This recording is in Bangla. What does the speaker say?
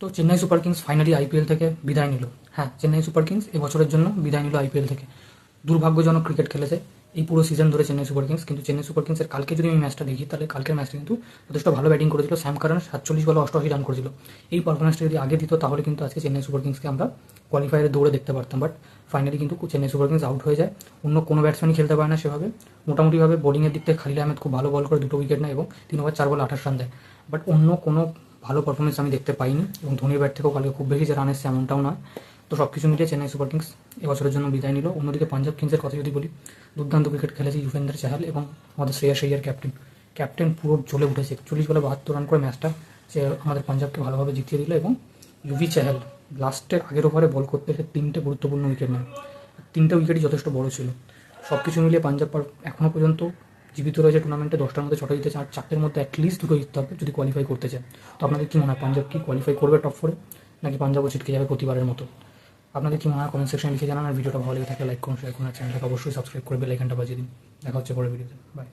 তো Chennai Super Kings finally IPL থেকে বিদায় নিল। হ্যাঁ, চেন্নাই সুপার কিংস এবছরের জন্য বিদায় নিল আইপিএল থেকে। দুর্ভাগ্যজনক ক্রিকেট খেলেছে এই পুরো সিজন ধরে চেন্নাই সুপার কিংস। কিন্তু চেন্নাই সুপার কিংসের কালকে যদি আমি ম্যাচটা দেখি, তাহলে কালকের ম্যাচটা কিন্তু যথেষ্ট ভালো ব্যাটিং করেছিল। স্যাম কারান 47 বলে 88 রান করেছিল। এই পারফরমেন্সটা যদি আগে দিত, তাহলে কিন্তু আজকে চেন্নাই সুপার কিংসকে আমরা কোয়ালিফায়ারে দৌড়ে দেখতে পারতাম। বাট ফাইনালি কিন্তু চেন্নাই সুপার কিংস আউট হয়ে যায়। অন্য কোনো ব্যাটসম্যানই খেলতে পারে না সেভাবে। মোটামুটিভাবে বোলিংয়ের দিক থেকে খালিল আহমেদ খুব ভালো বল করে 2 উইকেট নেয় এবং 3 ওভার 4 বলে 28 রান দেয়। বাট অন্য কোনো ভালো পারফরমেন্স আমি দেখতে পাইনি, এবং ধোনির ব্যাট থেকেও কালকে খুব বেশি যে রান এসছে এমনটাও নয়। তো সব কিছু মিলিয়ে চেন্নাই সুপার কিংস এবছরের জন্য বিদায় নিল। অন্যদিকে পাঞ্জাব কিংসের কথা যদি বলি, দুর্দান্ত ক্রিকেট খেলেছে যুজবেন্দ্র চাহাল এবং আমাদের শ্রেয়াস আইয়ার ক্যাপ্টেন পুরো জ্বলে উঠেছে। 41 বলে 72 রান করে ম্যাচটা সে আমাদের পাঞ্জাবকে ভালোভাবে জিতিয়ে দিল। এবং ইউভি চাহাল লাস্টের আগের ওভারে বল করতে এসে 3টে গুরুত্বপূর্ণ উইকেট নেয়। 3টে উইকেটই যথেষ্ট বড় ছিল। সব কিছু মিলিয়ে পাঞ্জাব এখনও পর্যন্ত জীবিত রয়েছে টুর্নামেন্টে। 10টার মধ্যে 6টা জিতেছে, আর 4টের মধ্যে অ্যাটলিস্ট 2টো জিততে হবে যদি কোয়ালিফাই করতে চায়। তো আপনাদের কী মনে হয়, পাঞ্জাব কি কোয়ালিফাই করবে টপ 4-এ, নাকি পাঞ্জাবও ছিটকে যাবে প্রতিবারের মতো? আপনাদের কি মনে হয় কমেন্ট সেকশনে লিখে জানান। আর ভিডিওটা ভালো লেগে থাকলে লাইক করুন, শেয়ার করুন, আর চ্যানেলটাকে অবশ্যই সাবস্ক্রাইব করে বেল আইকনটা বাজিয়ে দিন। দেখা হচ্ছে পরের ভিডিওতে। বাই।